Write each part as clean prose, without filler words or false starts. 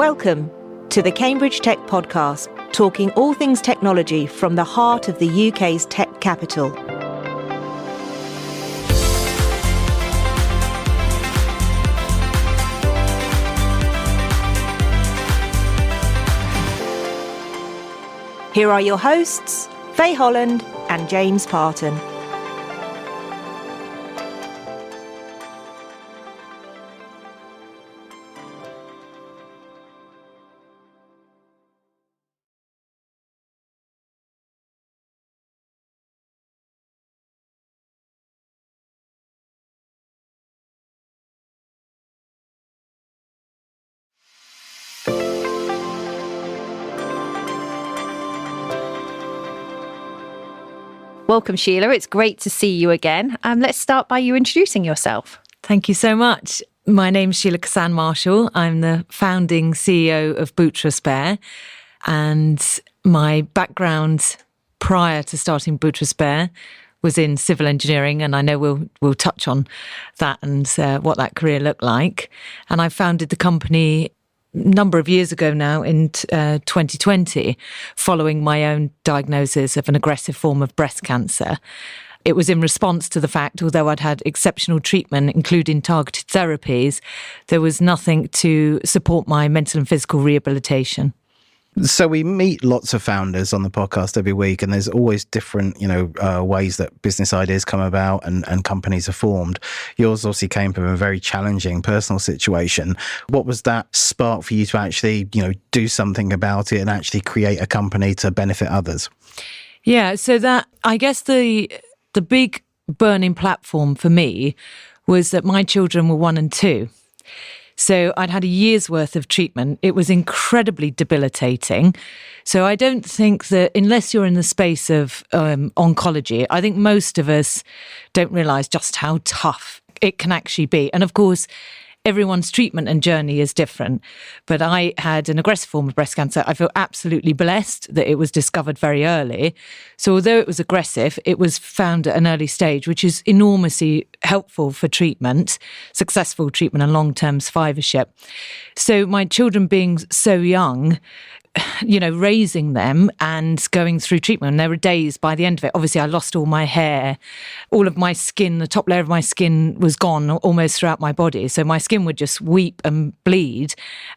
Welcome to the Cambridge Tech Podcast, talking all things technology from the heart of the UK's tech capital. Here are your hosts, Faye Holland and James Parton. Welcome, Sheila. It's great to see you again. Let's start by you introducing yourself. Thank you so much. My name's Sheila Kissane Marshall. I'm the founding CEO of Buttress Bear, and my background prior to starting Buttress Bear was in civil engineering, and I know we'll touch on that and what that career looked like. And I founded the company number of years ago now in 2020, following my own diagnosis of an aggressive form of breast cancer. It was in response to the fact, although I'd had exceptional treatment, including targeted therapies, there was nothing to support my mental and physical rehabilitation. So we meet lots of founders on the podcast every week, and there's always different, ways that business ideas come about and companies are formed. Yours obviously came from a very challenging personal situation. What was that spark for you to actually, do something about it and actually create a company to benefit others? Yeah, so that, I guess the big burning platform for me was that my children were 1 and 2. So I'd had a year's worth of treatment. It was incredibly debilitating. So I don't think that unless you're in the space of oncology, I think most of us don't realise just how tough it can actually be. And of course, everyone's treatment and journey is different. But I had an aggressive form of breast cancer. I feel absolutely blessed that it was discovered very early. So although it was aggressive, it was found at an early stage, which is enormously helpful for treatment, successful treatment and long-term survivorship. So my children being so young, raising them and going through treatment. And there were days by the end of it, obviously I lost all my hair, all of my skin, the top layer of my skin was gone almost throughout my body. So my skin would just weep and bleed.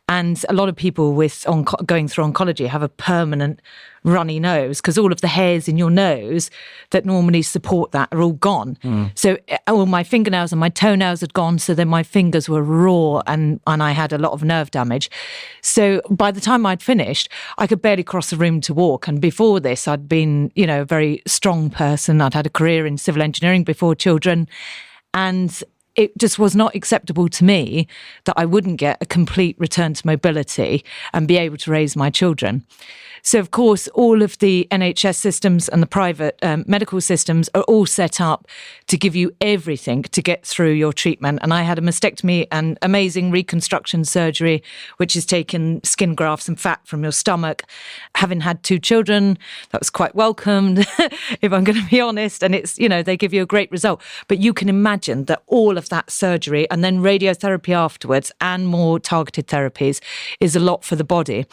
And a lot of people with going through oncology have a permanent runny nose because all of the hairs in your nose that normally support that are all gone. So all my fingernails and my toenails had gone, so then my fingers were raw and I had a lot of nerve damage. So by the time I'd finished, I could barely cross the room to walk. And before this, I'd been, a very strong person. I'd had a career in civil engineering before children. And it just was not acceptable to me that I wouldn't get a complete return to mobility and be able to raise my children. So, of course, all of the NHS systems and the private medical systems are all set up to give you everything to get through your treatment. And I had a mastectomy and amazing reconstruction surgery, which has taken skin grafts and fat from your stomach. Having had 2 children, that was quite welcomed, if I'm going to be honest. And it's, they give you a great result. But you can imagine that all of that surgery and then radiotherapy afterwards and more targeted therapies is a lot for the body.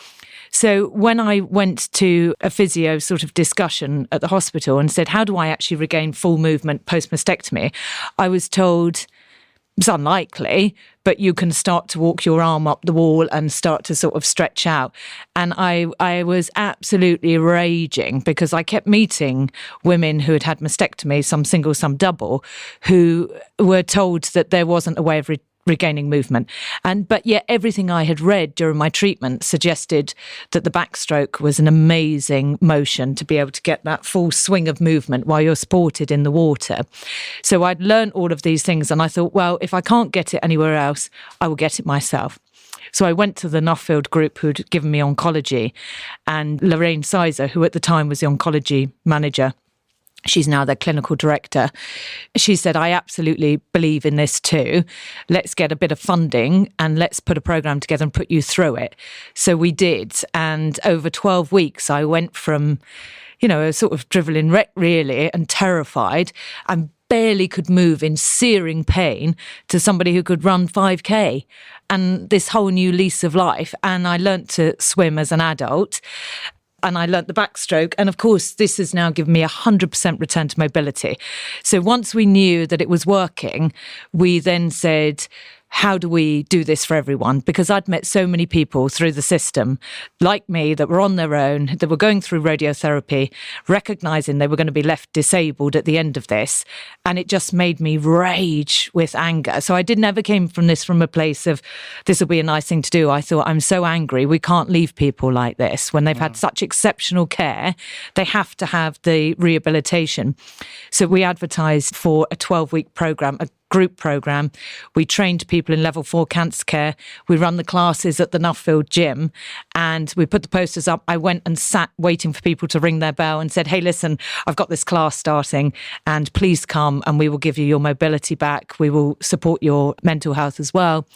So when I went to a physio sort of discussion at the hospital and said, how do I actually regain full movement post-mastectomy? I was told it's unlikely, but you can start to walk your arm up the wall and start to sort of stretch out. And I was absolutely raging because I kept meeting women who had had mastectomy, some single, some double, who were told that there wasn't a way of regaining movement. But yet everything I had read during my treatment suggested that the backstroke was an amazing motion to be able to get that full swing of movement while you're supported in the water. So I'd learned all of these things and I thought, well, if I can't get it anywhere else, I will get it myself. So I went to the Nuffield group who'd given me oncology, and Lorraine Sizer, who at the time was the oncology manager, she's now their clinical director. She said, I absolutely believe in this too. Let's get a bit of funding and let's put a program together and put you through it. So we did. And over 12 weeks, I went from, a sort of drivelling wreck really and terrified and barely could move in searing pain to somebody who could run 5K, and this whole new lease of life. And I learnt to swim as an adult, and I learnt the backstroke. And of course, this has now given me 100% return to mobility. So once we knew that it was working, we then said, how do we do this for everyone? Because I'd met so many people through the system like me that were on their own, that were going through radiotherapy, recognising they were going to be left disabled at the end of this. And it just made me rage with anger. So I never came from this from a place of, this will be a nice thing to do. I thought, I'm so angry. We can't leave people like this. When they've had such exceptional care, they have to have the rehabilitation. So we advertised for a 12-week programme, a group programme. We trained people in level 4 cancer care. We run the classes at the Nuffield gym, and we put the posters up. I went and sat waiting for people to ring their bell and said, hey, listen, I've got this class starting and please come and we will give you your mobility back. We will support your mental health as well.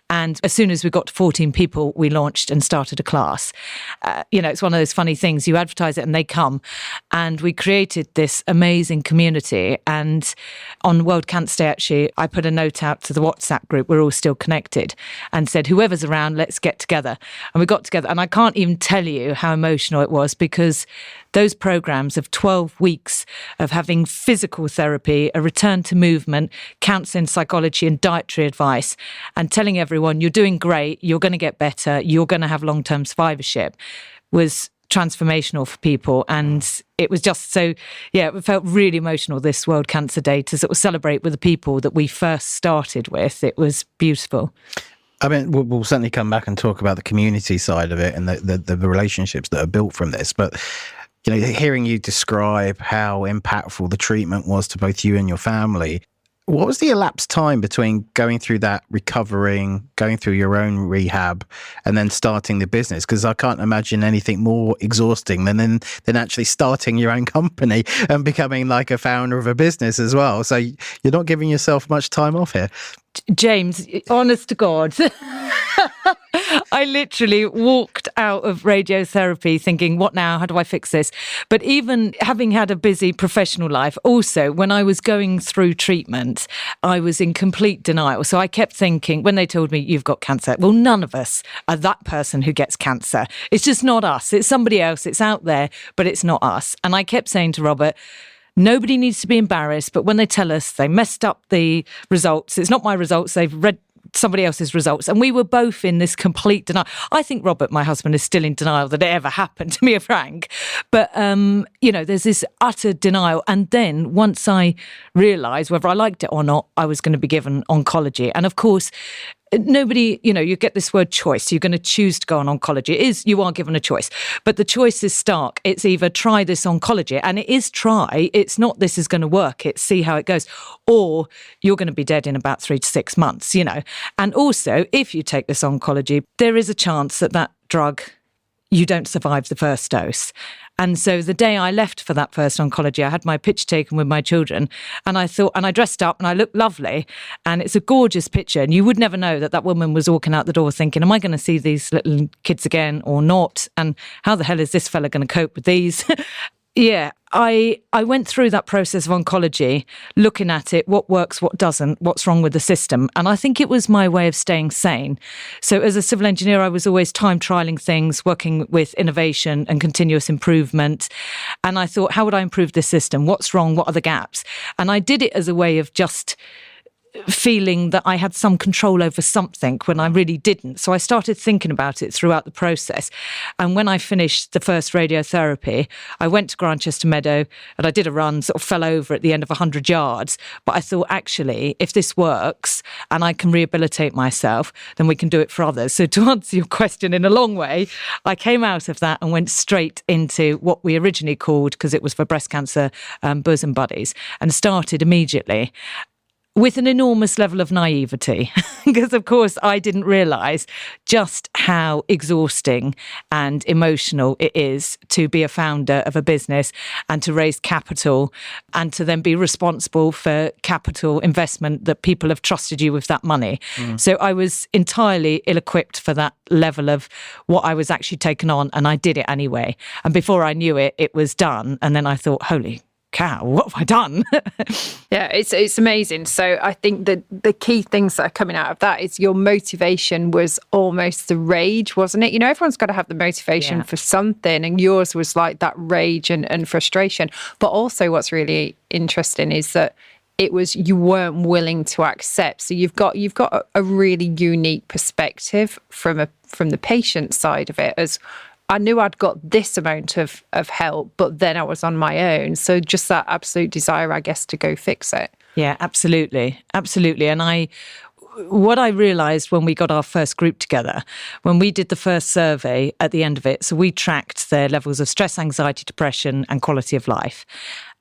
And as soon as we got to 14 people, we launched and started a class. It's one of those funny things. You advertise it and they come. And we created this amazing community. And on World Cancer Day, actually, I put a note out to the WhatsApp group, we're all still connected, and said, whoever's around, let's get together. And we got together. And I can't even tell you how emotional it was, because those programs of 12 weeks of having physical therapy, a return to movement, counselling, psychology and dietary advice, and telling everyone you're doing great, you're going to get better, you're going to have long-term survivorship, was transformational for people. And it was just so, it felt really emotional this World Cancer Day to sort of celebrate with the people that we first started with. It was beautiful. I mean, we'll certainly come back and talk about the community side of it and the relationships that are built from this. But, hearing you describe how impactful the treatment was to both you and your family, what was the elapsed time between going through that, recovering, going through your own rehab, and then starting the business? Because I can't imagine anything more exhausting than actually starting your own company and becoming like a founder of a business as well. So you're not giving yourself much time off here. James, honest to God, I literally walked out of radiotherapy thinking, what now? How do I fix this? But even having had a busy professional life, also when I was going through treatment, I was in complete denial. So I kept thinking, when they told me you've got cancer, well, none of us are that person who gets cancer. It's just not us. It's somebody else. It's out there, but it's not us. And I kept saying to Robert, nobody needs to be embarrassed, but when they tell us they messed up the results, it's not my results, they've read somebody else's results. And we were both in this complete denial. I think Robert, my husband, is still in denial that it ever happened, to be frank. But, there's this utter denial. And then once I realised whether I liked it or not, I was going to be given oncology. And of course, nobody, you get this word choice. You're going to choose to go on oncology. You are given a choice. But the choice is stark. It's either try this oncology, and it is try. It's not this is going to work. It's see how it goes. Or you're going to be dead in about 3 to 6 months, And also, if you take this oncology, there is a chance that drug, you don't survive the first dose. And so the day I left for that first oncology, I had my picture taken with my children, and I thought, and I dressed up and I looked lovely, and it's a gorgeous picture. And you would never know that woman was walking out the door thinking, am I going to see these little kids again or not? And how the hell is this fella going to cope with these? Yeah, I went through that process of oncology, looking at it, what works, what doesn't, what's wrong with the system. And I think it was my way of staying sane. So as a civil engineer, I was always time trialing things, working with innovation and continuous improvement. And I thought, how would I improve this system? What's wrong? What are the gaps? And I did it as a way of just feeling that I had some control over something when I really didn't. So I started thinking about it throughout the process. And when I finished the first radiotherapy, I went to Grantchester Meadow and I did a run, sort of fell over at the end of 100 yards. But I thought, actually, if this works and I can rehabilitate myself, then we can do it for others. So to answer your question in a long way, I came out of that and went straight into what we originally called, because it was for breast cancer, bosom buddies, and started immediately, with an enormous level of naivety, because, of course, I didn't realise just how exhausting and emotional it is to be a founder of a business and to raise capital and to then be responsible for capital investment that people have trusted you with that money. So I was entirely ill-equipped for that level of what I was actually taking on, and I did it anyway. And before I knew it, it was done. And then I thought, holy cow, what have I done? Yeah, it's amazing. So I think that the key things that are coming out of that is your motivation was almost the rage, wasn't it? You know, everyone's got to have the motivation for something, and yours was like that rage and frustration. But also what's really interesting is that it was you weren't willing to accept. So you've got a really unique perspective from the patient side of it, as I knew I'd got this amount of help, but then I was on my own. So just that absolute desire, I guess, to go fix it. Yeah, absolutely. Absolutely. And what I realised when we got our first group together, when we did the first survey at the end of it, so we tracked their levels of stress, anxiety, depression and quality of life.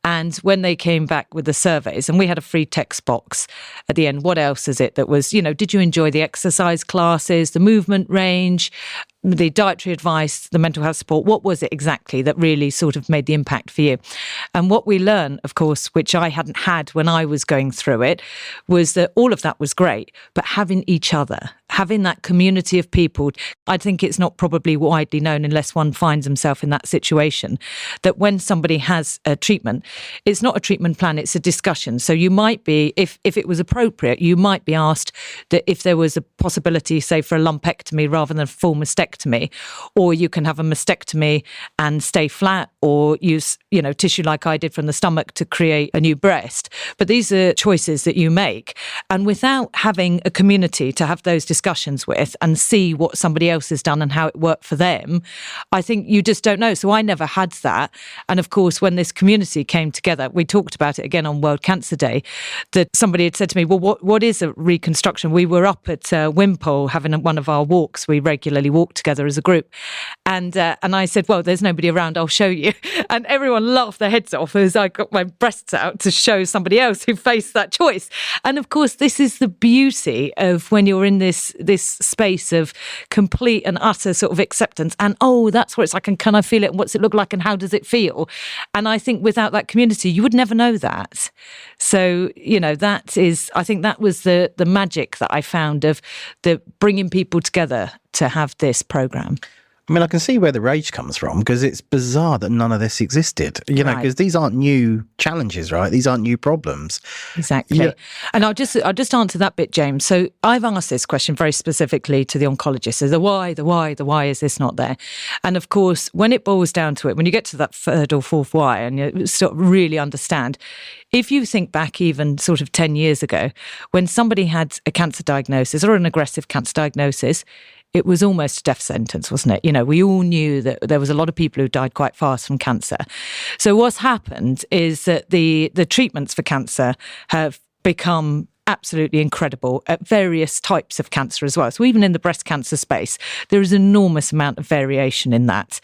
And when they came back with the surveys, and we had a free text box at the end, what else is it that was, did you enjoy the exercise classes, the movement range, the dietary advice, the mental health support? What was it exactly that really sort of made the impact for you? And what we learned, of course, which I hadn't had when I was going through it, was that all of that was great, but having each other, having that community of people, I think it's not probably widely known unless one finds himself in that situation, that when somebody has a treatment, it's not a treatment plan, it's a discussion. So you might be, if it was appropriate, you might be asked that if there was a possibility, say, for a lumpectomy rather than a full mastectomy, or you can have a mastectomy and stay flat, or use, tissue like I did from the stomach to create a new breast. But these are choices that you make. And without having a community to have those discussions with and see what somebody else has done and how it worked for them, I think you just don't know. So I never had that. And of course, when this community came together, we talked about it again on World Cancer Day, that somebody had said to me, well, what is a reconstruction? We were up at Wimpole having one of our walks. We regularly walk together as a group. And I said, well, there's nobody around, I'll show you. And everyone laughed their heads off as I got my breasts out to show somebody else who faced that choice. And of course, this is the beauty of when you're in this space of complete and utter sort of acceptance. And, that's what it's like. And can I feel it? And what's it look like? And how does it feel? And I think without that community, you would never know that. So, I think that was the magic that I found of the bringing people together to have this program. I mean, I can see where the rage comes from, because it's bizarre that none of this existed, Right. because these aren't new challenges, right? These aren't new problems. Exactly. Yeah. And I'll just answer that bit, James. So I've asked this question very specifically to the oncologist. So the why is this not there? And of course, when it boils down to it, when you get to that third or fourth why and you sort of really understand, if you think back even sort of 10 years ago, when somebody had a cancer diagnosis or an aggressive cancer diagnosis, it was almost a death sentence, wasn't it? We all knew that there was a lot of people who died quite fast from cancer. So what's happened is that the treatments for cancer have become absolutely incredible at various types of cancer as well. So even in the breast cancer space, there is an enormous amount of variation in that.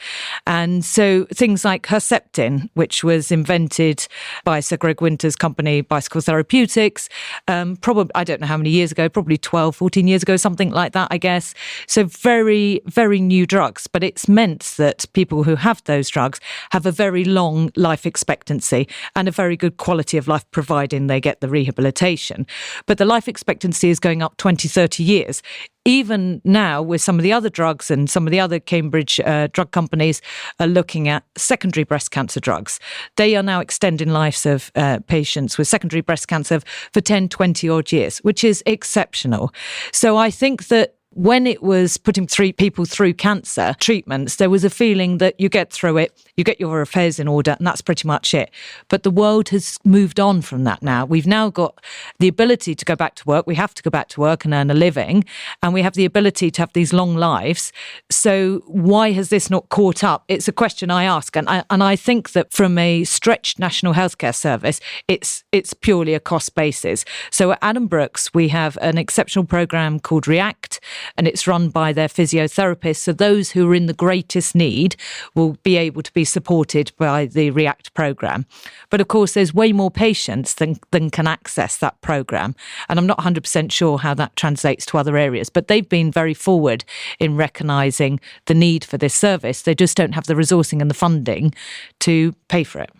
And so things like Herceptin, which was invented by Sir Greg Winter's company, Bicycle Therapeutics, probably, I don't know how many years ago, probably 12, 14 years ago, something like that, I guess. So very, very new drugs. But it's meant that people who have those drugs have a very long life expectancy and a very good quality of life, providing they get the rehabilitation. But the life expectancy is going up 20, 30 years. Even now, with some of the other drugs and some of the other Cambridge drug companies are looking at secondary breast cancer drugs. They are now extending lives of patients with secondary breast cancer for 10, 20 odd years, which is exceptional. So I think that when it was putting people through cancer treatments, there was a feeling that you get through it, you get your affairs in order, and that's pretty much it. But the world has moved on from that now. We've now got the ability to go back to work. We have to go back to work and earn a living, and we have the ability to have these long lives. So why has this not caught up? It's a question I ask. And I think that from a stretched National Healthcare Service, it's purely a cost basis. So at Adam Brooks, we have an exceptional programme called REACT, and it's run by their physiotherapists. So those who are in the greatest need will be able to be supported by the REACT programme. But of course, there's way more patients than can access that programme. And I'm not 100% sure how that translates to other areas, but they've been very forward in recognising the need for this service. They just don't have the resourcing and the funding to pay for it.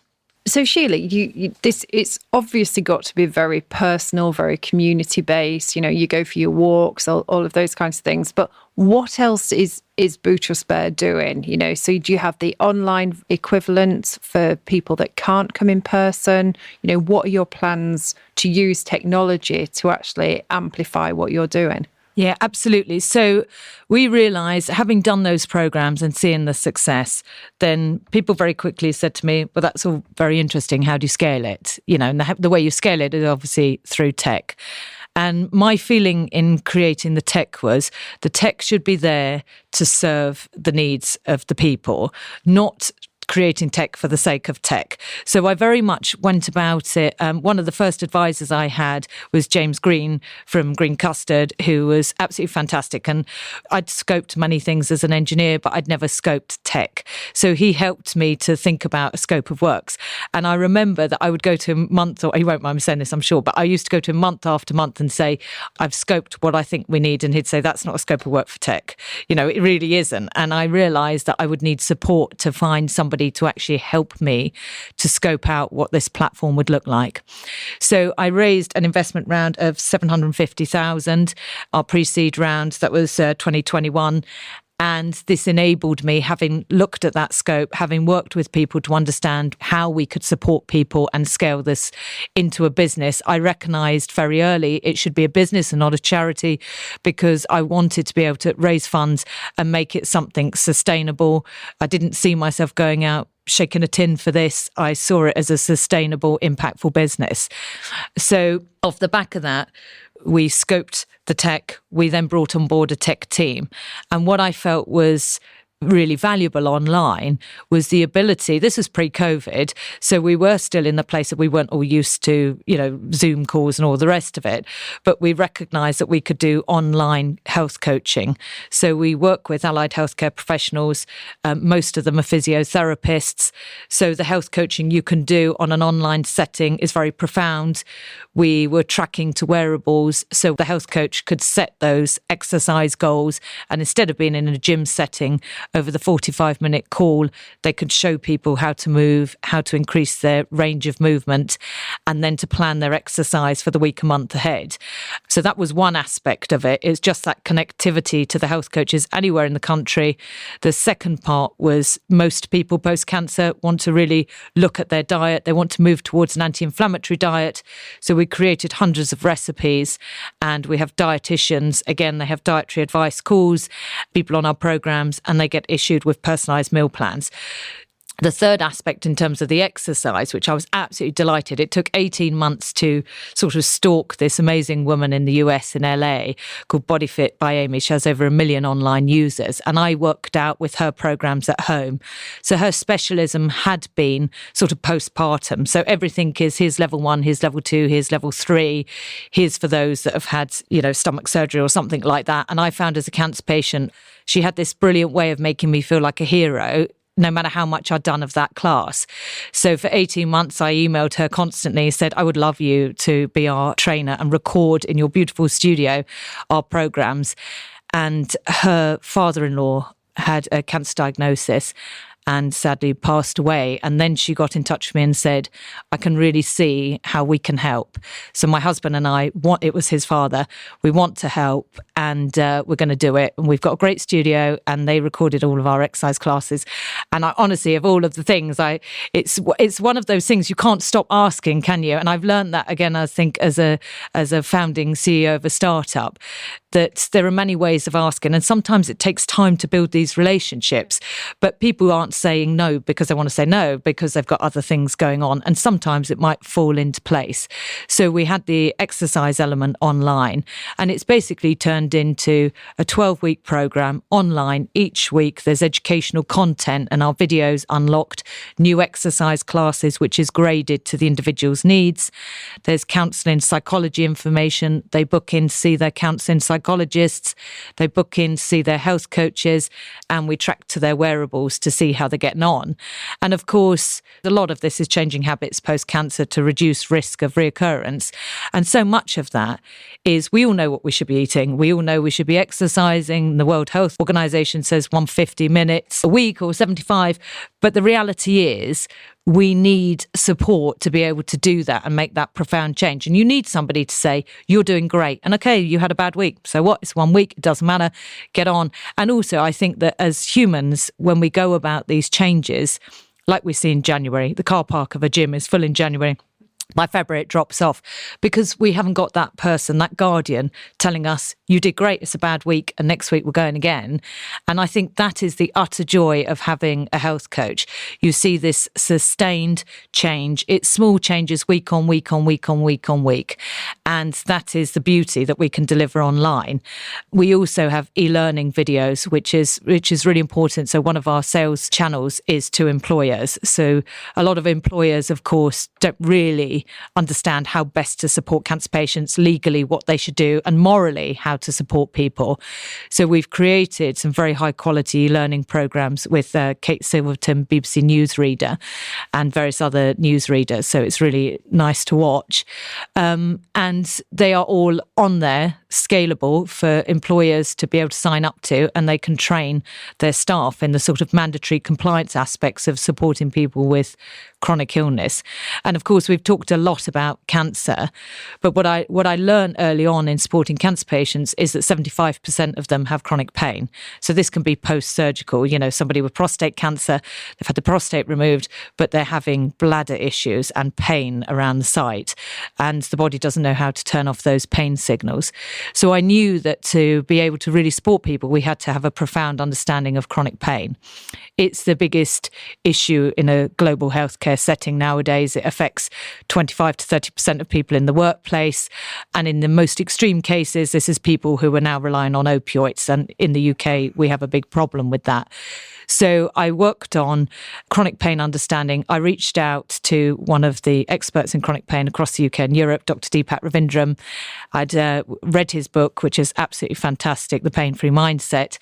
So Sheila, it's obviously got to be very personal, very community based. You go for your walks, all of those kinds of things. But what else is Boot or Spare doing? So do you have the online equivalent for people that can't come in person? What are your plans to use technology to actually amplify what you're doing? Yeah, absolutely. So we realised, having done those programmes and seeing the success, then people very quickly said to me, well, that's all very interesting. How do you scale it? And the way you scale it is obviously through tech. And my feeling in creating the tech was the tech should be there to serve the needs of the people, not creating tech for the sake of tech. So I very much went about it. One of the first advisors I had was James Green from Green Custard, who was absolutely fantastic. And I'd scoped many things as an engineer, but I'd never scoped tech. So he helped me to think about a scope of works. And I remember that I would go to him he won't mind me saying this, I'm sure, but I used to go to him month after month and say, I've scoped what I think we need. And he'd say, that's not a scope of work for tech. It really isn't. And I realised that I would need support to find somebody to actually help me to scope out what this platform would look like. So I raised an investment round of 750,000, our pre-seed round, that was 2021. And this enabled me, having looked at that scope, having worked with people to understand how we could support people and scale this into a business. I recognised very early it should be a business and not a charity, because I wanted to be able to raise funds and make it something sustainable. I didn't see myself going out shaking a tin for this. I saw it as a sustainable, impactful business. So off the back of that, we scoped the tech. We then brought on board a tech team. And what I felt was really valuable online was the ability, this was pre-COVID, so we were still in the place that we weren't all used to, Zoom calls and all the rest of it, but we recognised that we could do online health coaching. So we work with allied healthcare professionals, most of them are physiotherapists, so the health coaching you can do on an online setting is very profound. We were tracking to wearables, so the health coach could set those exercise goals, and instead of being in a gym setting, over the 45-minute call, they could show people how to move, how to increase their range of movement, and then to plan their exercise for the week and month ahead. So that was one aspect of it. It's just that connectivity to the health coaches anywhere in the country. The second part was most people post-cancer want to really look at their diet. They want to move towards an anti-inflammatory diet. So we created hundreds of recipes, and we have dietitians. Again, they have dietary advice calls, people on our programs, and they get issued with personalised meal plans. The third aspect in terms of the exercise, which I was absolutely delighted, it took 18 months to sort of stalk this amazing woman in the US in LA called Body Fit by Amy. She has over 1 million online users, and I worked out with her programs at home. So her specialism had been sort of postpartum. So everything is here's level 1, here's level 2, here's level 3, here's for those that have had, stomach surgery or something like that. And I found as a cancer patient, she had this brilliant way of making me feel like a hero, no matter how much I'd done of that class. So for 18 months, I emailed her constantly, said, I would love you to be our trainer and record in your beautiful studio our programs. And her father-in-law had a cancer diagnosis and sadly passed away. And then she got in touch with me and said, I can really see how we can help. So my husband and I, it was his father, we want to help, and we're going to do it. And we've got a great studio, and they recorded all of our exercise classes. And I honestly, of all of the things, it's one of those things you can't stop asking, can you? And I've learned that again, I think, as a founding CEO of a startup, that there are many ways of asking, and sometimes it takes time to build these relationships, but people aren't saying no because they want to say no, because they've got other things going on, and sometimes it might fall into place. So we had the exercise element online, and it's basically turned into a 12-week program online. Each week there's educational content, and our videos unlocked, new exercise classes which is graded to the individual's needs. There's counselling, psychology information. They book in to see their counselling psychologists, they book in to see their health coaches, and we track to their wearables to see how they're getting on. And of course, a lot of this is changing habits post-cancer to reduce risk of reoccurrence. And so much of that is we all know what we should be eating. We all know we should be exercising. The World Health Organization says 150 minutes a week or 75. But the reality is we need support to be able to do that and make that profound change. And you need somebody to say, you're doing great. And okay, you had a bad week. So what? It's 1 week. It doesn't matter. Get on. And also, I think that as humans, when we go about these changes, like we see in January, the car park of a gym is full in January. By February, it drops off because we haven't got that person, that guardian telling us, you did great, it's a bad week, and next week we're going again. And I think that is the utter joy of having a health coach. You see this sustained change. It's small changes week on week on week on week on week. And that is the beauty that we can deliver online. We also have e-learning videos, which is really important. So one of our sales channels is to employers. So a lot of employers, of course, don't really understand how best to support cancer patients legally, what they should do, and morally how to support people. So we've created some very high quality learning programs with Kate Silverton, BBC newsreader, and various other newsreaders. So it's really nice to watch. And they are all on there, scalable for employers to be able to sign up to, and they can train their staff in the sort of mandatory compliance aspects of supporting people with chronic illness. And of course, we've talked a lot about cancer, but what I learned early on in supporting cancer patients is that 75% of them have chronic pain. So this can be post-surgical, somebody with prostate cancer, they've had the prostate removed, but they're having bladder issues and pain around the site, and the body doesn't know how to turn off those pain signals. So I knew that to be able to really support people, we had to have a profound understanding of chronic pain. It's the biggest issue in a global healthcare setting nowadays. It affects 25 to 30% of people in the workplace. And in the most extreme cases, this is people who are now relying on opioids. And in the UK, we have a big problem with that. So I worked on chronic pain understanding. I reached out to one of the experts in chronic pain across the UK and Europe, Dr. Deepak Ravindran. I'd read his book, which is absolutely fantastic, The Pain-Free Mindset.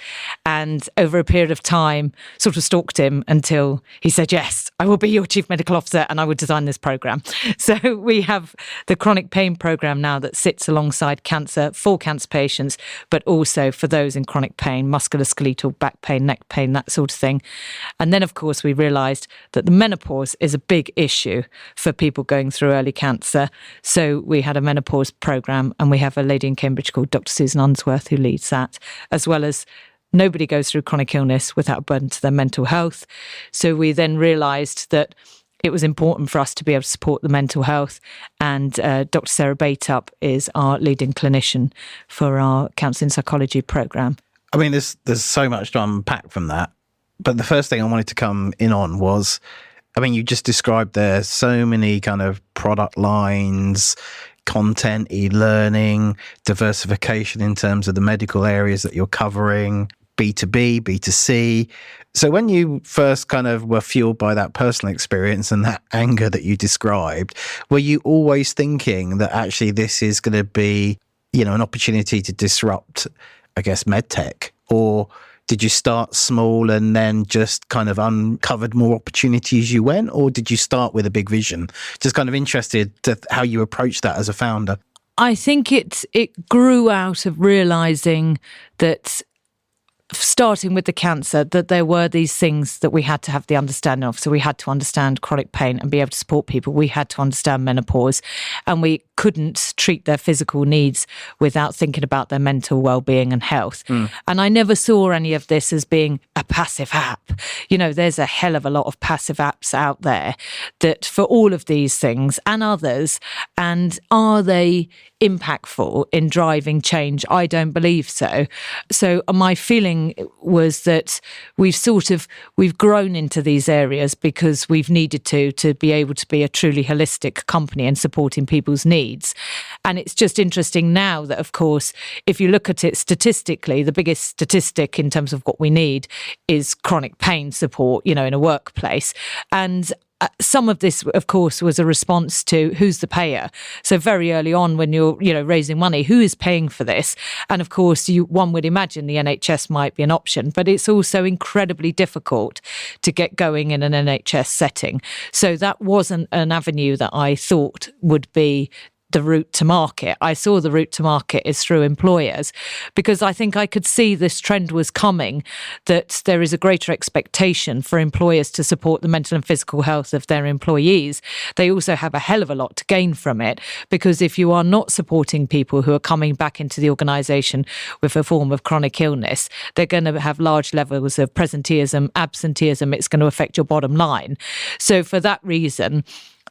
And over a period of time, sort of stalked him until he said, yes, I will be your chief medical officer and I will design this program. So we have the chronic pain program now that sits alongside cancer for cancer patients, but also for those in chronic pain, musculoskeletal, back pain, neck pain, that sort of thing. And then, of course, we realised that the menopause is a big issue for people going through early cancer. So we had a menopause programme, and we have a lady in Cambridge called Dr. Susan Unsworth who leads that, as well as nobody goes through chronic illness without a burden to their mental health. So we then realised that it was important for us to be able to support the mental health. And Dr. Sarah Baitup is our leading clinician for our counselling psychology programme. I mean, there's so much to unpack from that. But the first thing I wanted to come in on was, I mean, you just described there so many kind of product lines, content, e-learning, diversification in terms of the medical areas that you're covering, B2B, B2C. So when you first kind of were fueled by that personal experience and that anger that you described, were you always thinking that actually this is going to be, an opportunity to disrupt, I guess, medtech? Or did you start small and then just kind of uncovered more opportunities as you went? Or did you start with a big vision? Just kind of interested to how you approached that as a founder. I think it grew out of realising that, starting with the cancer, that there were these things that we had to have the understanding of. So we had to understand chronic pain and be able to support people. We had to understand menopause, and we couldn't treat their physical needs without thinking about their mental well-being and health. And I never saw any of this as being a passive app. There's a hell of a lot of passive apps out there that for all of these things and others. And are they impactful in driving change? I don't believe so. So my feeling was that we've grown into these areas because we've needed to be able to be a truly holistic company and supporting people's needs. And it's just interesting now that, of course, if you look at it statistically, the biggest statistic in terms of what we need is chronic pain support, in a workplace. And some of this, of course, was a response to who's the payer. So very early on, when you're, raising money, who is paying for this? And of course, one would imagine the NHS might be an option, but it's also incredibly difficult to get going in an NHS setting. So that wasn't an avenue that I thought would be the route to market. I saw the route to market is through employers, because I think I could see this trend was coming, that there is a greater expectation for employers to support the mental and physical health of their employees. They also have a hell of a lot to gain from it, because if you are not supporting people who are coming back into the organisation with a form of chronic illness, they're going to have large levels of presenteeism, absenteeism. It's going to affect your bottom line. So for that reason,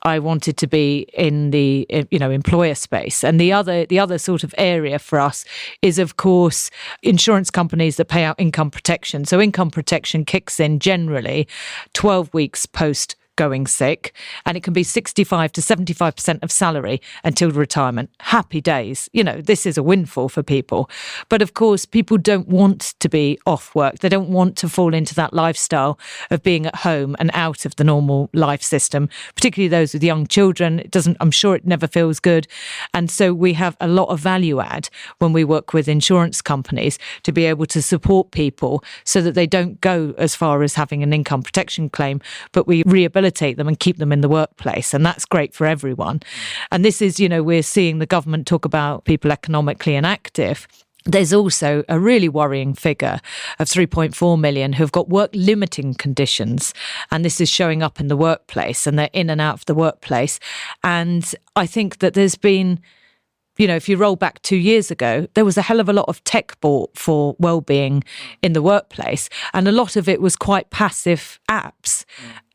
I wanted to be in the employer space. And the other sort of area for us is, of course, insurance companies that pay out income protection. So income protection kicks in generally 12 weeks post going sick, and it can be 65 to 75% of salary until retirement. Happy days. This is a windfall for people. But of course, people don't want to be off work. They don't want to fall into that lifestyle of being at home and out of the normal life system, particularly those with young children. I'm sure it never feels good. And so we have a lot of value add when we work with insurance companies to be able to support people so that they don't go as far as having an income protection claim, but we rehabilitate them and keep them in the workplace. And that's great for everyone. And this is, we're seeing the government talk about people economically inactive. There's also a really worrying figure of 3.4 million who've got work limiting conditions. And this is showing up in the workplace, and they're in and out of the workplace. And I think that there's been, if you roll back 2 years ago, there was a hell of a lot of tech bought for well-being in the workplace. And a lot of it was quite passive apps.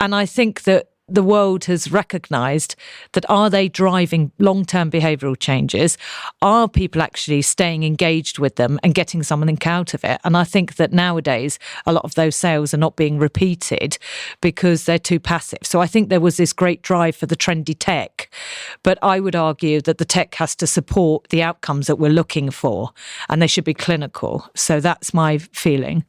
And I think that the world has recognised that, are they driving long-term behavioural changes? Are people actually staying engaged with them and getting something out of it? And I think that nowadays a lot of those sales are not being repeated because they're too passive. So I think there was this great drive for the trendy tech, but I would argue that the tech has to support the outcomes that we're looking for, and they should be clinical. So that's my feeling.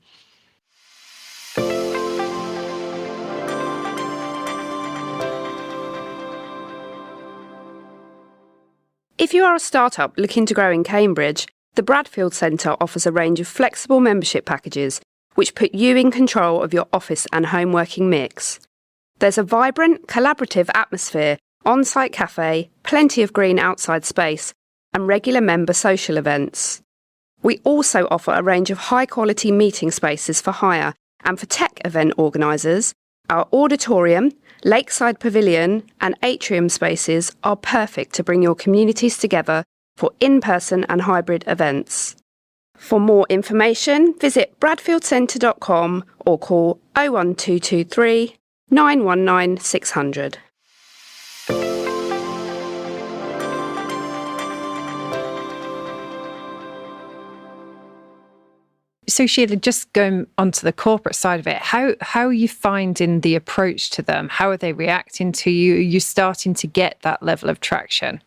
If you are a startup looking to grow in Cambridge, the Bradfield Centre offers a range of flexible membership packages which put you in control of your office and home working mix. There's a vibrant, collaborative atmosphere, on-site cafe, plenty of green outside space, and regular member social events. We also offer a range of high-quality meeting spaces for hire, and for tech event organisers, our auditorium, lakeside pavilion and atrium spaces are perfect to bring your communities together for in-person and hybrid events. For more information, visit bradfieldcentre.com or call 01223 919 600. So Sheila, just going onto the corporate side of it, how are you finding the approach to them? How are they reacting to you? Are you starting to get that level of traction?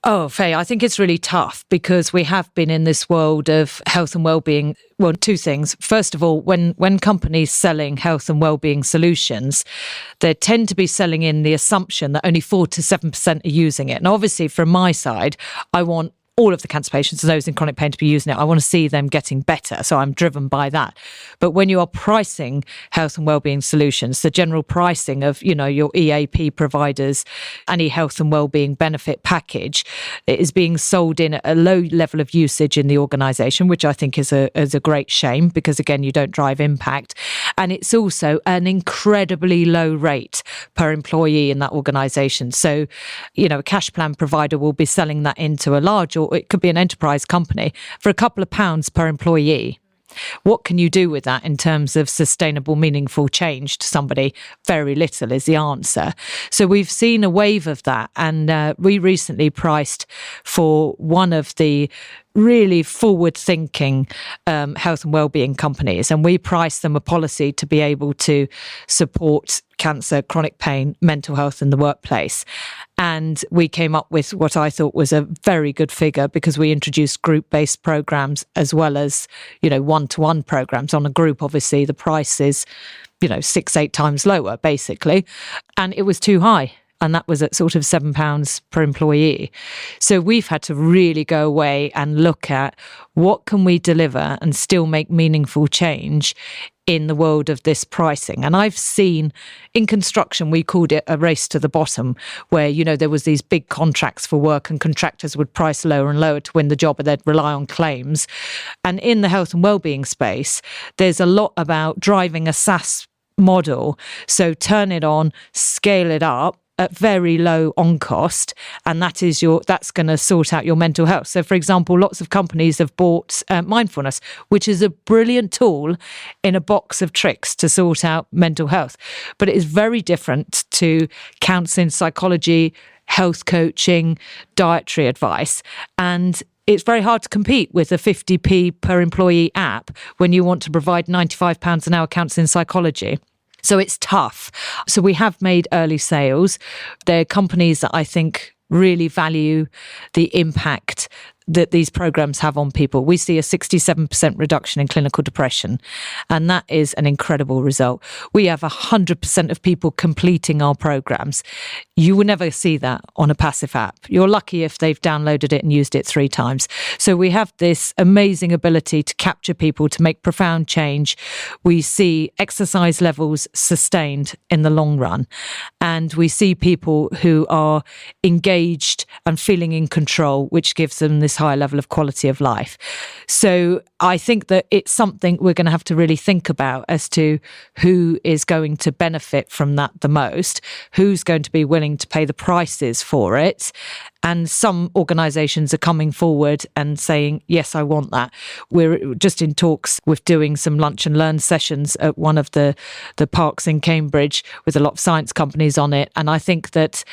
Oh, Faye, I think it's really tough because we have been in this world of health and well-being. Well, two things. First of all, when companies selling health and well-being solutions, they tend to be selling in the assumption that only 4 to 7% are using it. And obviously, from my side, I want all of the cancer patients and those in chronic pain to be using it. I want to see them getting better. So I'm driven by that. But when you are pricing health and wellbeing solutions, the general pricing of, your EAP providers, any health and wellbeing benefit package, it is being sold in at a low level of usage in the organisation, which I think is a great shame because, again, you don't drive impact. And it's also an incredibly low rate per employee in that organisation. So, a cash plan provider will be selling that into a large, or it could be an enterprise company, for a couple of pounds per employee. What can you do with that in terms of sustainable, meaningful change to somebody? Very little is the answer. So we've seen a wave of that. And we recently priced for one of the really forward-thinking health and wellbeing companies. And we priced them a policy to be able to support cancer, chronic pain, mental health in the workplace. And we came up with what I thought was a very good figure because we introduced group-based programs as well as, one-to-one programs. On a group, obviously, the price is, 6-8 times lower, basically. And it was too high. and that was at sort of £7 per employee. So we've had to really go away and look at what can we deliver and still make meaningful change in the world of this pricing. And I've seen in construction, we called it a race to the bottom, where, you know, there was these big contracts for work and contractors would price lower and lower to win the job, and they'd rely on claims. And in the health and wellbeing space, there's a lot about driving a SaaS model. So turn it on, scale it up at very low on cost, and that's going to sort out your mental health. So, for example, lots of companies have bought mindfulness, which is a brilliant tool in a box of tricks to sort out mental health. But it is very different to counselling, psychology, health coaching, dietary advice, and it's very hard to compete with a 50p per employee app when you want to provide £95 an hour counselling psychology. So it's tough. So we have made early sales. They're companies that I think really value the impact that these programs have on people. We see a 67% reduction in clinical depression, and that is an incredible result. We have 100% of people completing our programs. You will never see that on a passive app. You're lucky if they've downloaded it and used it 3 times. So we have this amazing ability to capture people, to make profound change. We see exercise levels sustained in the long run, and we see people who are engaged and feeling in control, which gives them this higher level of quality of life. So I think that it's something we're going to have to really think about as to who is going to benefit from that the most, who's going to be willing to pay the prices for it. And some organisations are coming forward and saying, yes, I want that. We're just in talks with doing some lunch and learn sessions at one of the parks in Cambridge with a lot of science companies on it. And I think that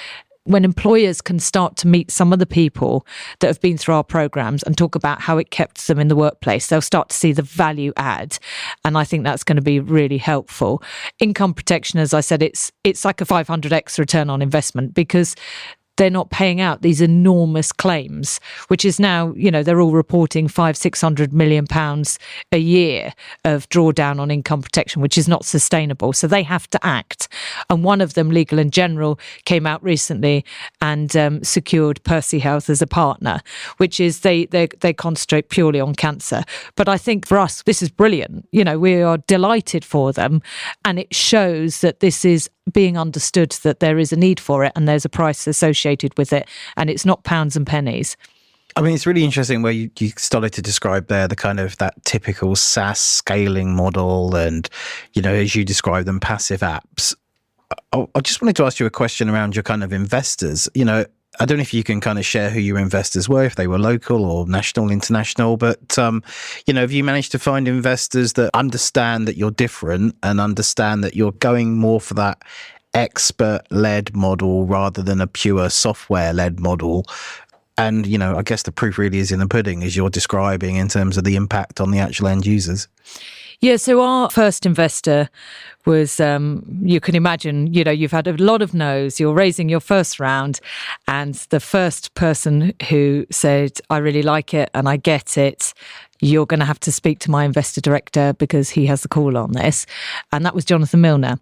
when employers can start to meet some of the people that have been through our programs and talk about how it kept them in the workplace, they'll start to see the value add. And I think that's going to be really helpful. Income protection, as I said, it's like a 500x return on investment, because they're not paying out these enormous claims, which is now, you know, they're all reporting £500-600 million a year of drawdown on income protection, which is not sustainable. So they have to act. And one of them, Legal and General, came out recently and secured Percy Health as a partner, which is they concentrate purely on cancer. But I think for us, this is brilliant. You know, we are delighted for them. And it shows that this is being understood, that there is a need for it and there's a price associated with it, and it's not pounds and pennies. I mean, it's really interesting where you started to describe there the kind of that typical SaaS scaling model and, you know, as you describe them, passive apps. I just wanted to ask you a question around your kind of investors. You know, I don't know if you can kind of share who your investors were, if they were local or national, international, but, you know, have you managed to find investors that understand that you're different and understand that you're going more for that expert-led model rather than a pure software-led model? And, you know, I guess the proof really is in the pudding, as you're describing, in terms of the impact on the actual end users. Yeah, so our first investor was, you can imagine, you know, you've had a lot of no's, you're raising your first round, and the first person who said, I really like it and I get it, you're going to have to speak to my investor director because he has the call on this. And that was Jonathan Milner.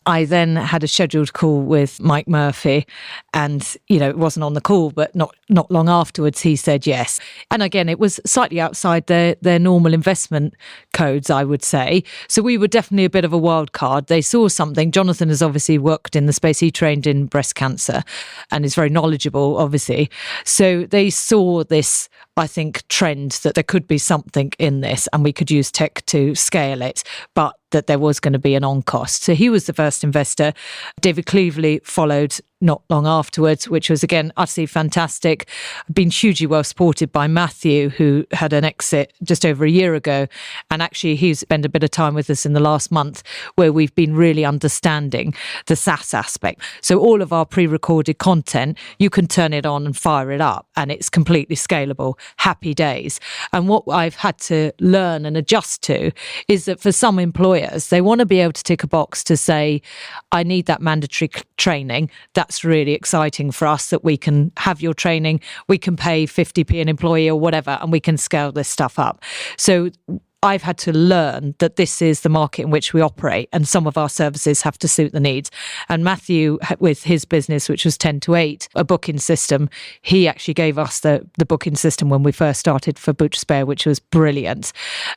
I then had a scheduled call with Mike Murphy, and, you know, it wasn't on the call, but not long afterwards, he said yes. And again, it was slightly outside their normal investment codes, I would say. So we were definitely a bit of a wild card. They saw something. Jonathan has obviously worked in the space. He trained in breast cancer and is very knowledgeable, obviously. So they saw this, I think, trend that there could be something in this and we could use tech to scale it, but that there was going to be an on cost. So he was the first investor. David Cleverley followed not long afterwards, which was, again, utterly fantastic. Been hugely well supported by Matthew, who had an exit just over a year ago. And actually, he's spent a bit of time with us in the last month where we've been really understanding the SaaS aspect. So all of our pre-recorded content, you can turn it on and fire it up, and it's completely scalable. Happy days. And what I've had to learn and adjust to is that for some employers, they want to be able to tick a box to say, I need that mandatory training. That's really exciting for us that we can have your training, we can pay 50p an employee or whatever, and we can scale this stuff up. So I've had to learn that this is the market in which we operate, and some of our services have to suit the needs. And Matthew, with his business, which was 10 to 8, a booking system, he actually gave us the booking system when we first started for Butcher Spare, which was brilliant.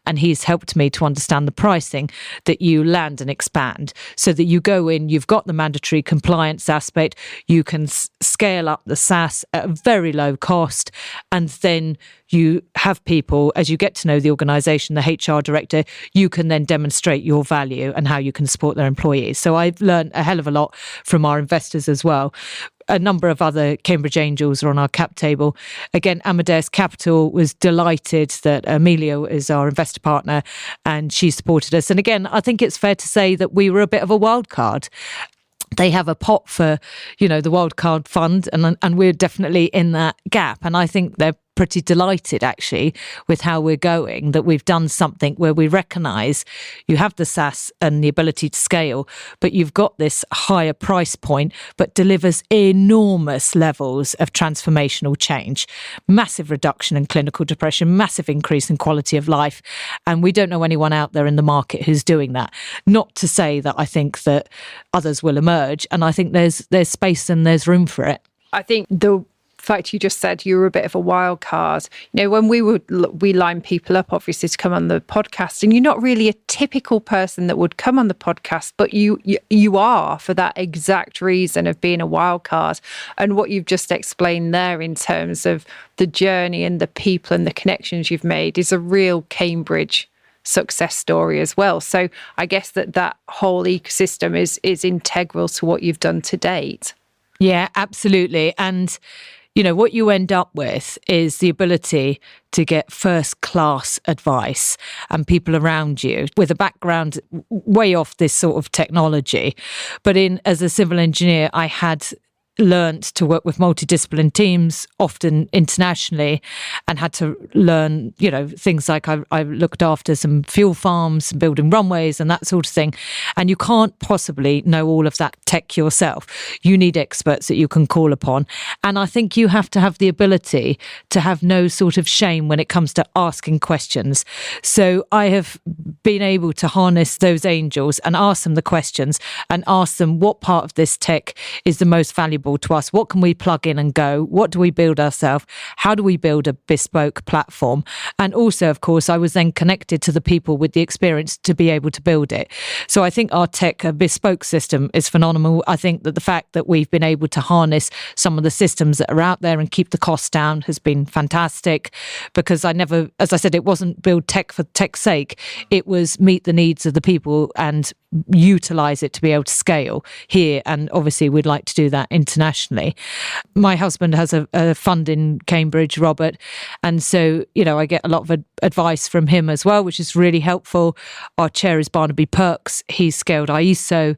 And he's helped me to understand the pricing, that you land and expand, so that you go in, you've got the mandatory compliance aspect, you can scale up the SaaS at a very low cost, and then you have people, as you get to know the organisation, the HR director, you can then demonstrate your value and how you can support their employees. So I've learned a hell of a lot from our investors as well. A number of other Cambridge Angels are on our cap table. Again, Amadeus Capital was delighted that Amelia is our investor partner and she supported us. And again, I think it's fair to say that we were a bit of a wild card. They have a pot for, the wildcard fund, and we're definitely in that gap. And I think they're pretty delighted, actually, with how we're going, that we've done something where we recognise you have the SaaS and the ability to scale, but you've got this higher price point, but delivers enormous levels of transformational change, massive reduction in clinical depression, massive increase in quality of life. And we don't know anyone out there in the market who's doing that. Not to say that I think that others will emerge, and I think there's space and there's room for it. I think the fact you just said you were a bit of a wild card, when we line people up obviously to come on the podcast, and you're not really a typical person that would come on the podcast, but you are, for that exact reason of being a wild card. And what you've just explained there in terms of the journey and the people and the connections you've made is a real Cambridge success story as well. So I guess that whole ecosystem is integral to what you've done to date. Yeah, absolutely. And what you end up with is the ability to get first class advice and people around you with a background way off this sort of technology. But as a civil engineer, I had learnt to work with multidisciplinary teams, often internationally, and had to learn, things like I looked after some fuel farms, building runways and that sort of thing. And you can't possibly know all of that tech yourself. You need experts that you can call upon. And I think you have to have the ability to have no sort of shame when it comes to asking questions. So I have been able to harness those angels and ask them the questions and ask them what part of this tech is the most valuable to us. What can we plug in and go? What do we build ourselves? How do we build a bespoke platform? And also, of course, I was then connected to the people with the experience to be able to build it. So I think our tech, a bespoke system, is phenomenal. I think that the fact that we've been able to harness some of the systems that are out there and keep the costs down has been fantastic, because as I said, it wasn't build tech for tech's sake. It was meet the needs of the people and utilize it to be able to scale here. And obviously we'd like to do that internationally. My husband has a fund in Cambridge, Robert, and so I get a lot of advice from him as well, which is really helpful. Our chair is Barnaby Perks. He's scaled IESO,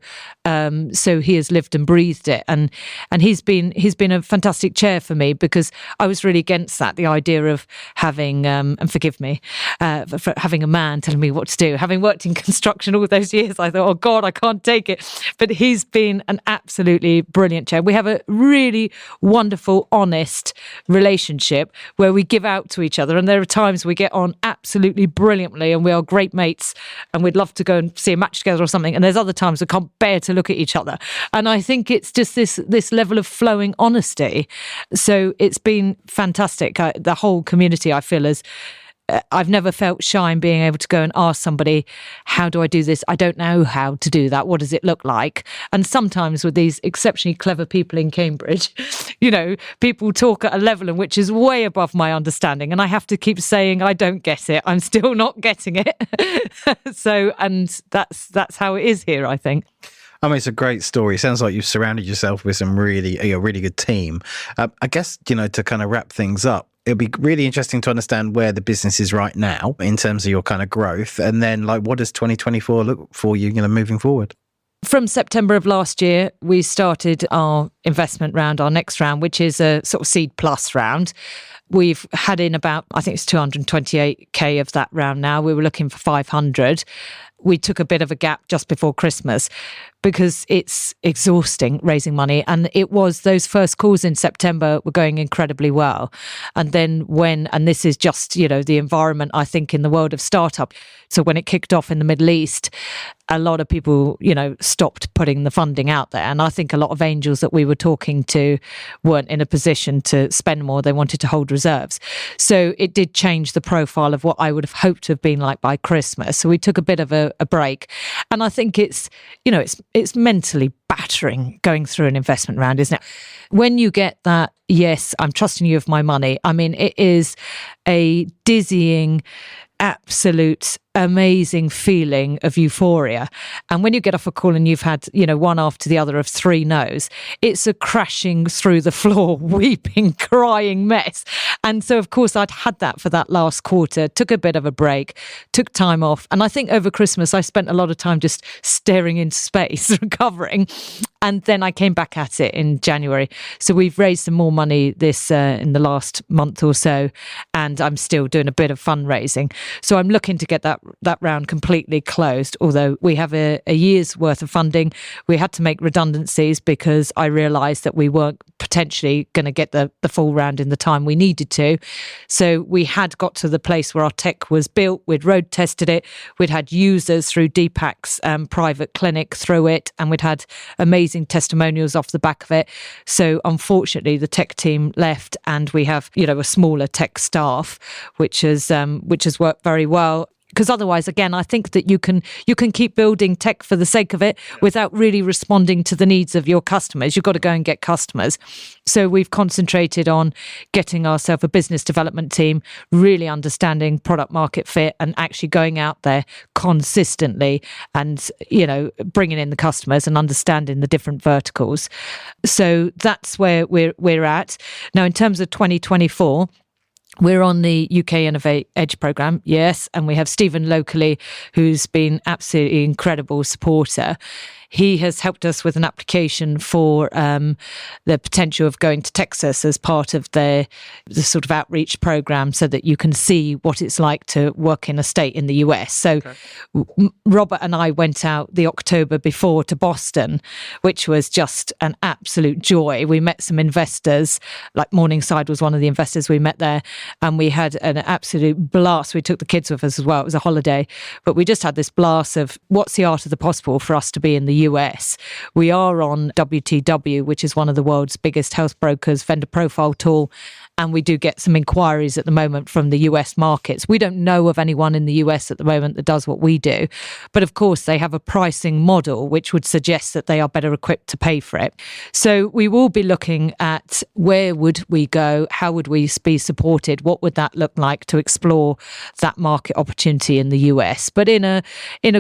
so he has lived and breathed it, and he's been a fantastic chair for me, because I was really against that, the idea of having and forgive me for having a man telling me what to do. Having worked in construction all those years, I thought, oh God, I can't take it. But he's been an absolutely brilliant chair. We have a really wonderful, honest relationship where we give out to each other, and there are times we get on absolutely brilliantly and we are great mates and we'd love to go and see a match together or something, and there's other times we can't bear to look at each other. And I think it's just this level of flowing honesty. So it's been fantastic. The whole community, I feel, I've never felt shy in being able to go and ask somebody, how do I do this? I don't know how to do that. What does it look like? And sometimes with these exceptionally clever people in Cambridge, people talk at a level in which is way above my understanding. And I have to keep saying, I don't get it. I'm still not getting it. And that's how it is here, I think. I mean, it's a great story. It sounds like you've surrounded yourself with a really good team. I guess, to kind of wrap things up, it'll be really interesting to understand where the business is right now in terms of your kind of growth. And then what does 2024 look for you, moving forward? From September of last year, we started our investment round, our next round, which is a sort of seed plus round. we've had in about, I think it's 228k of that round now. We were looking for 500. We took a bit of a gap just before Christmas because it's exhausting raising money. And it was those first calls in September were going incredibly well. And then and this is just, the environment, I think, in the world of startup. So when it kicked off in the Middle East, a lot of people, stopped putting the funding out there. And I think a lot of angels that we were talking to weren't in a position to spend more. They wanted to hold reserves. So it did change the profile of what I would have hoped to have been like by Christmas. So we took a bit of a break. And I think it's mentally battering going through an investment round, isn't it? When you get that, yes, I'm trusting you with my money. I mean, it is a dizzying, absolute amazing feeling of euphoria. And when you get off a call and you've had, one after the other of 3 no's, it's a crashing through the floor, weeping, crying mess. And so, of course, I'd had that for that last quarter, took a bit of a break, took time off. And I think over Christmas, I spent a lot of time just staring into space, recovering. And then I came back at it in January. So we've raised some more money this in the last month or so. And I'm still doing a bit of fundraising. So I'm looking to get that round completely closed, although we have a year's worth of funding. We had to make redundancies because I realised that we weren't potentially going to get the full round in the time we needed to. So we had got to the place where our tech was built. We'd road tested it. We'd had users through Deepak's private clinic through it, and we'd had amazing testimonials off the back of it. So unfortunately, the tech team left, and we have a smaller tech staff, which has worked very well. Because otherwise, again, I think that you can keep building tech for the sake of it without really responding to the needs of your customers. You've got to go and get customers. So we've concentrated on getting ourselves a business development team, really understanding product market fit and actually going out there consistently and, bringing in the customers and understanding the different verticals. So that's where we're at. Now, in terms of 2024, we're on the UK Innovate Edge programme, yes, and we have Stephen locally, who's been absolutely incredible supporter. He has helped us with an application for the potential of going to Texas as part of the sort of outreach program so that you can see what it's like to work in a state in the US. So Robert and I went out the October before to Boston, which was just an absolute joy. We met some investors, like Morningside was one of the investors we met there, and we had an absolute blast. We took the kids with us as well. It was a holiday, but we just had this blast of what's the art of the possible for us to be in the US. We are on WTW, which is one of the world's biggest health brokers, vendor profile tool. And we do get some inquiries at the moment from the US markets. We don't know of anyone in the US at the moment that does what we do. But of course, they have a pricing model which would suggest that they are better equipped to pay for it. So we will be looking at where would we go? How would we be supported? What would that look like to explore that market opportunity in the US? But in a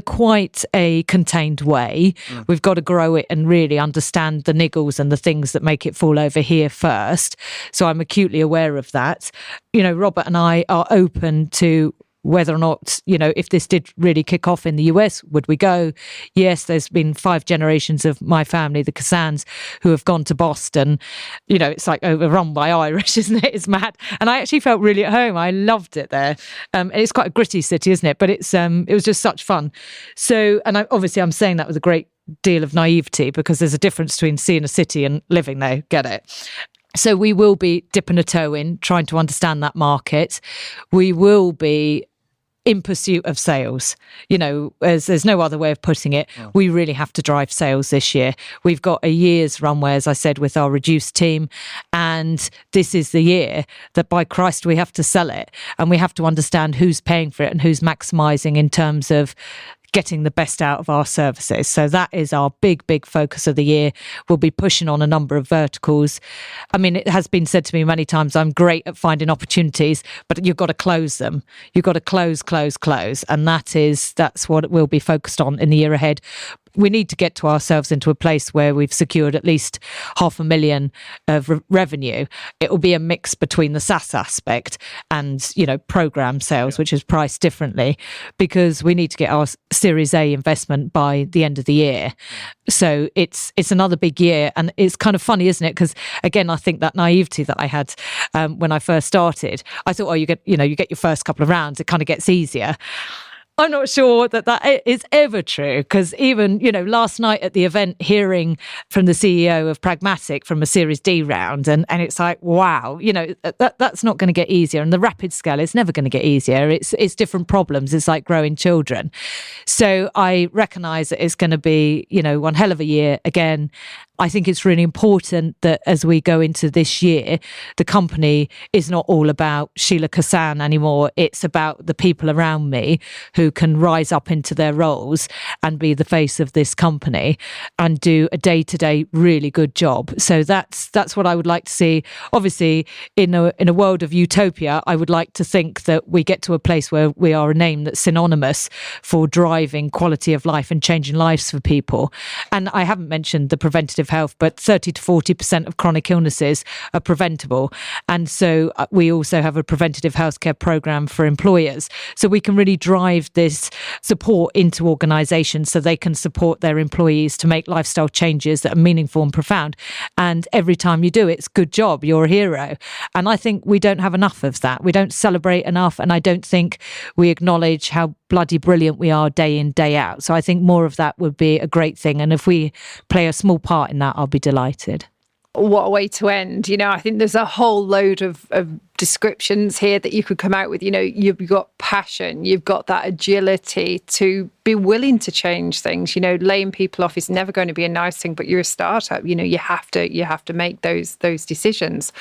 quite a contained way. We've got to grow it and really understand the niggles and the things that make it fall over here first. So I'm acutely aware of that. Robert and I are open to whether or not, if this did really kick off in the US, would we go? Yes, there's been 5 generations of my family, the Kissanes, who have gone to Boston. It's like overrun by Irish, isn't it? It's mad. And I actually felt really at home. I loved it there. It's quite a gritty city, isn't it? But it was just such fun. So, and I'm saying that with a great deal of naivety because there's a difference between seeing a city and living there. Get it? So we will be dipping a toe in, trying to understand that market. We will be in pursuit of sales. As there's no other way of putting it. We really have to drive sales this year. We've got a year's runway, as I said, with our reduced team. And this is the year that, by Christ, we have to sell it. And we have to understand who's paying for it and who's maximising in terms of getting the best out of our services. So that is our big focus of the year. We'll be pushing on a number of verticals. I mean, it has been said to me many times, I'm great at finding opportunities, but you've got to close them. You've got to close. And that's what we'll be focused on in the year ahead. we need to get to ourselves into a place where we've secured at least 500,000 of revenue. It will be a mix between the SaaS aspect and, program sales, which is priced differently, because we need to get our Series A investment by the end of the year. So it's another big year, and it's kind of funny, isn't it? Because again, I think that naivety that I had when I first started, I thought, you get your first couple of rounds, it kind of gets easier. I'm not sure that is ever true, because even, last night at the event, hearing from the CEO of Pragmatic from a Series D round, and it's like, wow, that's not going to get easier. And the rapid scale is never going to get easier. It's different problems. It's like growing children. So I recognise that it's going to be, one hell of a year again. I think it's really important that as we go into this year, the company is not all about Sheila Kissane anymore. It's about the people around me who can rise up into their roles and be the face of this company and do a day-to-day really good job. So that's what I would like to see. Obviously, in a world of utopia, I would like to think that we get to a place where we are a name that's synonymous for driving quality of life and changing lives for people. And I haven't mentioned the preventative health, but 30 to 40% of chronic illnesses are preventable. And so we also have a preventative healthcare program for employers. So we can really drive this support into organizations so they can support their employees to make lifestyle changes that are meaningful and profound. And every time you do it, it's good job, you're a hero. And I think we don't have enough of that. We don't celebrate enough. And I don't think we acknowledge how bloody brilliant we are day in, day out. So I think more of that would be a great thing. And if we play a small part in that, I'll be delighted. What a way to end. I think there's a whole load of descriptions here that you could come out with. You've got passion, you've got that agility to be willing to change things. Laying people off is never going to be a nice thing, but you're a startup. You have to make those decisions.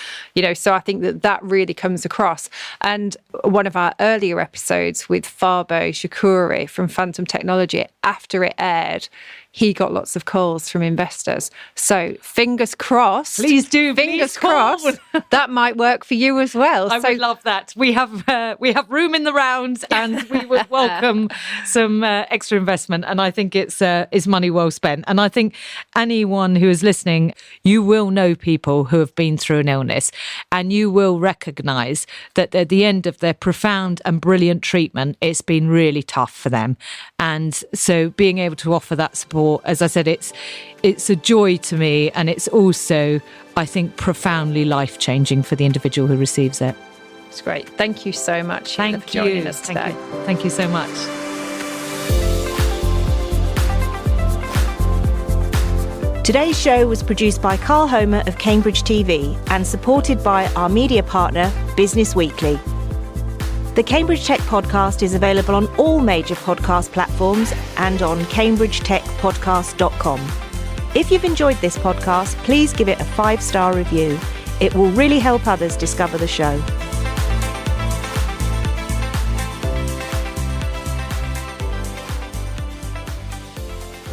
So I think that really comes across. And one of our earlier episodes with Fabo Shakuri from Phantom Technology, after it aired, he got lots of calls from investors. So fingers crossed. Please do. Fingers crossed. That might work for you as well. I would love that. We have room in the rounds, and we would welcome some extra investment. And I think it's money well spent. And I think anyone who is listening, you will know people who have been through an illness, and you will recognise that at the end of their profound and brilliant treatment, it's been really tough for them. And so being able to offer that support, as I said, it's a joy to me, and it's also, I think, profoundly life-changing for the individual who receives it. It's great. Thank you so much for joining us today. Thank you so much. Today's show was produced by Carl Homer of Cambridge TV and supported by our media partner, Business Weekly. The Cambridge Tech Podcast is available on all major podcast platforms and on cambridgetechpodcast.com. If you've enjoyed this podcast, please give it a 5-star review. It will really help others discover the show.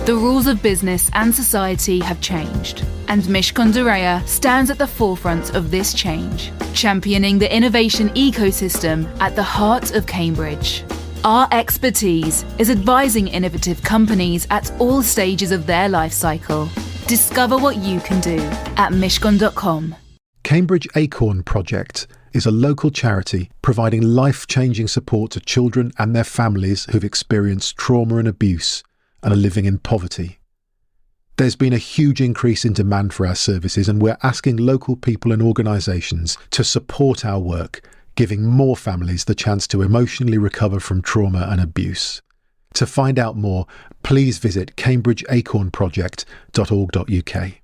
The rules of business and society have changed, and Mishcon de Reya stands at the forefront of this change, championing the innovation ecosystem at the heart of Cambridge. Our expertise is advising innovative companies at all stages of their life cycle. Discover what you can do at mishcon.com. Cambridge Acorn Project is a local charity providing life-changing support to children and their families who've experienced trauma and abuse and are living in poverty. There's been a huge increase in demand for our services, and we're asking local people and organisations to support our work, giving more families the chance to emotionally recover from trauma and abuse. To find out more, please visit cambridgeacornproject.org.uk.